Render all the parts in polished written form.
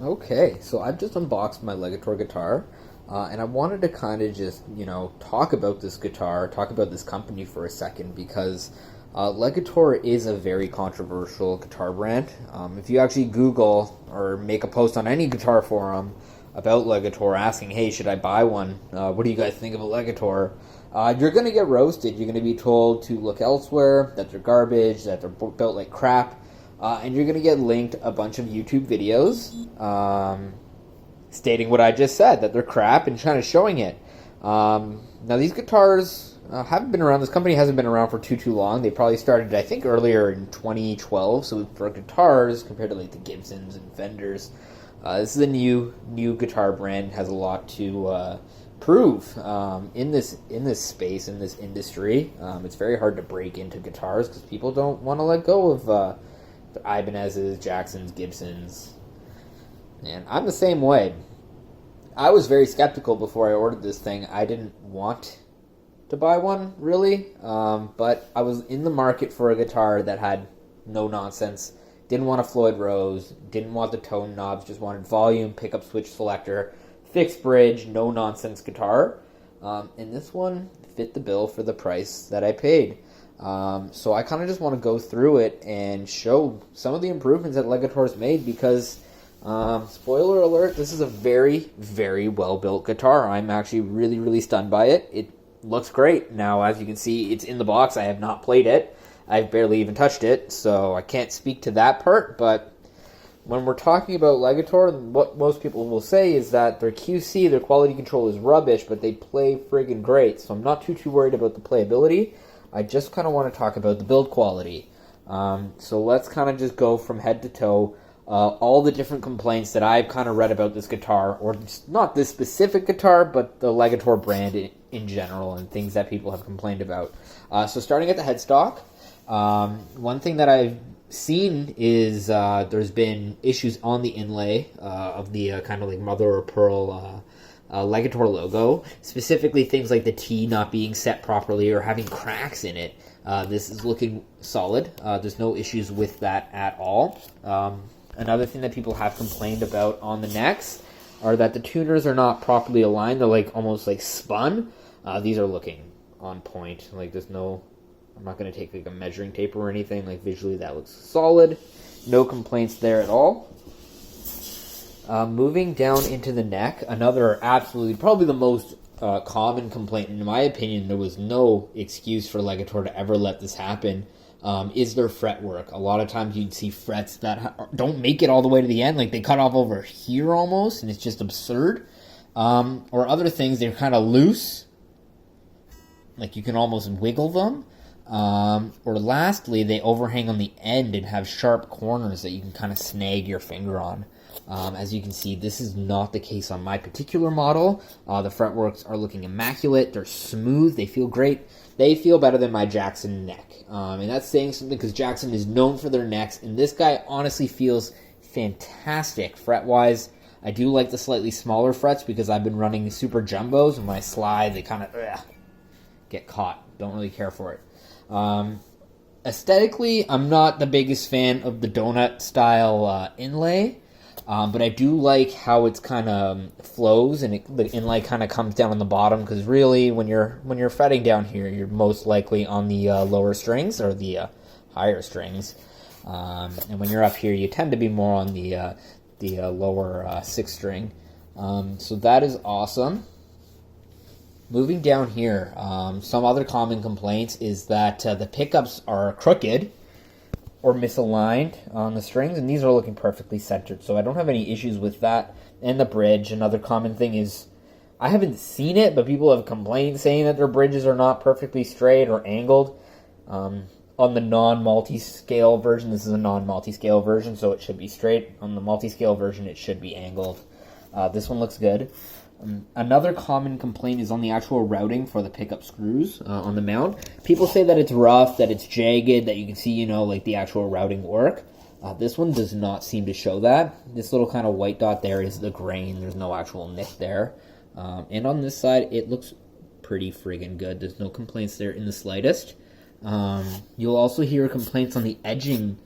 Okay, so I've just unboxed my Legator guitar, and I wanted to kind of just, talk about this guitar, talk about this company for a second, because Legator is a very controversial guitar brand. If you actually Google or make a post on any guitar forum about Legator asking, hey, should I buy one? What do you guys think of a Legator? You're going to get roasted. You're going to be told to look elsewhere, that they're garbage, that they're built like crap. And you're going to get linked a bunch of YouTube videos stating what I just said, that they're crap, and kind of showing it. Now, these guitars haven't been around. This company hasn't been around for too long. They probably started, I think, earlier in 2012. So for guitars, compared to like the Gibsons and Fenders, this is a new guitar brand. Has a lot to prove in this space, in this industry. It's very hard to break into guitars because people don't want to let go of the Ibanez's, Jacksons, Gibsons, and I'm the same way. I was very skeptical before I ordered this thing. I didn't want to buy one, really, but I was in the market for a guitar that had no nonsense. Didn't want a Floyd Rose, didn't want the tone knobs, just wanted volume, pickup switch selector, fixed bridge, no nonsense guitar, and this one fit the bill for the price that I paid. So I kind of just want to go through it and show some of the improvements that Legator's made because, spoiler alert, this is a very, very well-built guitar. I'm actually really, really stunned by it. It looks great. Now, as you can see, it's in the box. I have not played it. I've barely even touched it, so I can't speak to that part, but when we're talking about Legator, what most people will say is that their QC, their quality control is rubbish, but they play friggin' great, so I'm not too worried about the playability. I just kind of want to talk about the build quality. So let's kind of just go from head to toe. All the different complaints that I've kind of read about this guitar, or not this specific guitar, but the Legator brand in general, and things that people have complained about. So starting at the headstock, one thing that I've seen is there's been issues on the inlay of the kind of like mother of pearl Legator logo, specifically things like the T not being set properly or having cracks in it. This is looking solid. There's no issues with that at all. Another thing that people have complained about on the necks are that the tuners are not properly aligned. They're like almost like spun. These are looking on point. Like there's no, I'm not going to take like a measuring tape or anything. Like visually that looks solid. No complaints there at all. Moving down into the neck, another absolutely, probably the most common complaint, in my opinion, there was no excuse for Legator to ever let this happen, is their fretwork. A lot of times you'd see frets that don't make it all the way to the end, like they cut off over here almost, and it's just absurd. Or other things, they're kind of loose, like you can almost wiggle them. Or lastly, they overhang on the end and have sharp corners that you can kind of snag your finger on. As you can see, this is not the case on my particular model. The fretworks are looking immaculate. They're smooth. They feel great. They feel better than my Jackson neck. And that's saying something because Jackson is known for their necks. And this guy honestly feels fantastic fret-wise. I do like the slightly smaller frets because I've been running super jumbos. And when I slide, they kind of get caught. Don't really care for it. Aesthetically, I'm not the biggest fan of the donut style inlay. But I do like how it's kind of flows and the inlay kind of comes down on the bottom because really when you're fretting down here, you're most likely on the lower strings or the higher strings, and when you're up here, you tend to be more on the lower sixth string. So that is awesome. Moving down here, some other common complaints is that the pickups are crooked or misaligned on the strings, and these are looking perfectly centered, so I don't have any issues with that. And the bridge, another common thing is, I haven't seen it, but people have complained saying that their bridges are not perfectly straight or angled. On the non-multi-scale version, this is a non-multi-scale version, so it should be straight. On the multi-scale version, it should be angled. This one looks good. Another common complaint is on the actual routing for the pickup screws on the mount. People say that it's rough, that it's jagged, that you can see, like the actual routing work. This one does not seem to show that. This little kind of white dot there is the grain. There's no actual nick there. And on this side, it looks pretty friggin' good. There's no complaints there in the slightest. You'll also hear complaints on the edging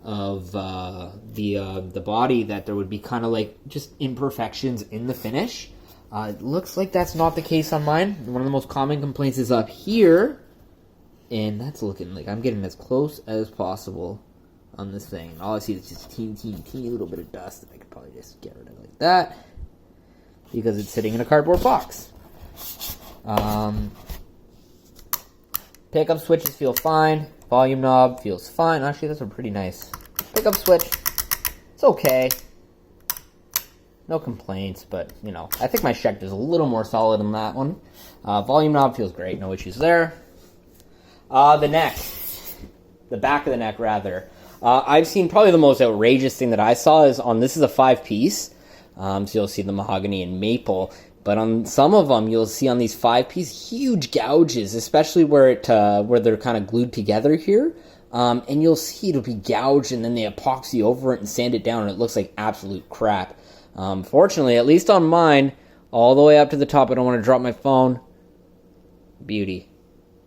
of the body that there would be kind of like just imperfections in the finish. It looks like that's not the case on mine. One of the most common complaints is up here, and that's looking like I'm getting as close as possible on this thing. All I see is just a teeny little bit of dust that I could probably just get rid of like that because it's sitting in a cardboard box. Pickup switches feel fine. Volume knob feels fine. Actually, that's a pretty nice pickup switch. It's okay. No complaints, but, you know, I think my Schecter's is a little more solid than that one. Volume knob feels great. No issues there. The neck. The back of the neck, rather. I've seen probably the most outrageous thing that I saw is on, this is a 5-piece. So you'll see the mahogany and maple. But on some of them, you'll see on these 5-piece huge gouges, especially where they're kind of glued together here. And you'll see it'll be gouged, and then they epoxy over it and sand it down, and it looks like absolute crap. Fortunately, at least on mine, all the way up to the top, I don't want to drop my phone. Beauty.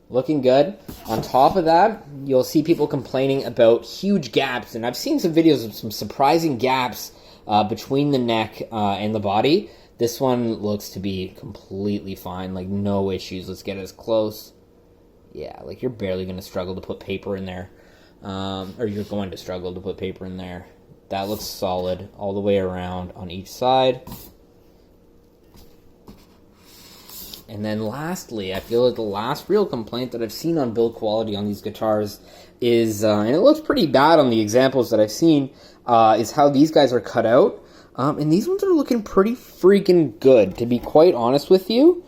Looking good. On top of that, you'll see people complaining about huge gaps, and I've seen some videos of some surprising gaps between the neck and the body. This one looks to be completely fine, like no issues. Let's get as close. Yeah, like you're barely going to struggle to put paper in there. Or you're going to struggle to put paper in there. That looks solid all the way around on each side. And then lastly, I feel like the last real complaint that I've seen on build quality on these guitars is, and it looks pretty bad on the examples that I've seen, is how these guys are cut out. And these ones are looking pretty freaking good, to be quite honest with you.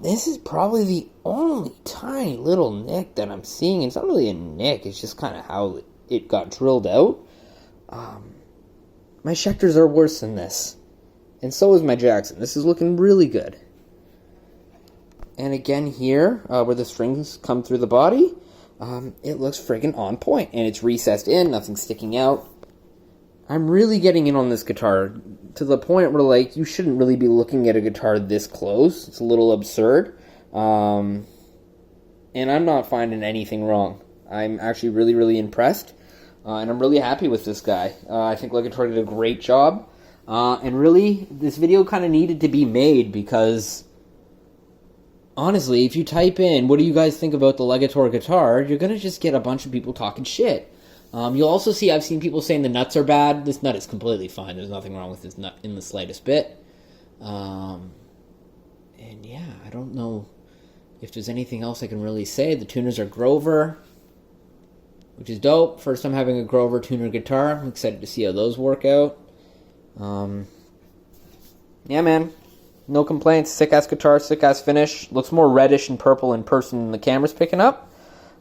This is probably the only tiny little nick that I'm seeing. It's not really a nick, it's just kind of how it got drilled out. My Schecters are worse than this. And so is my Jackson. This is looking really good. And again here, where the strings come through the body, it looks friggin' on point. And it's recessed in, nothing sticking out. I'm really getting in on this guitar to the point where, like, you shouldn't really be looking at a guitar this close. It's a little absurd. And I'm not finding anything wrong. I'm actually really, really impressed. And I'm really happy with this guy. I think Legator did a great job. And really, this video kind of needed to be made because, honestly, if you type in, what do you guys think about the Legator guitar, you're going to just get a bunch of people talking shit. You'll also see, I've seen people saying the nuts are bad. This nut is completely fine. There's nothing wrong with this nut in the slightest bit. And yeah, I don't know if there's anything else I can really say. The tuners are Grover, which is dope. First time having a Grover tuner guitar. I'm excited to see how those work out. Yeah, man. No complaints. Sick-ass guitar, sick-ass finish. Looks more reddish and purple in person than the camera's picking up.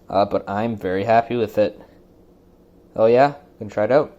But I'm very happy with it. Oh yeah, gonna try it out.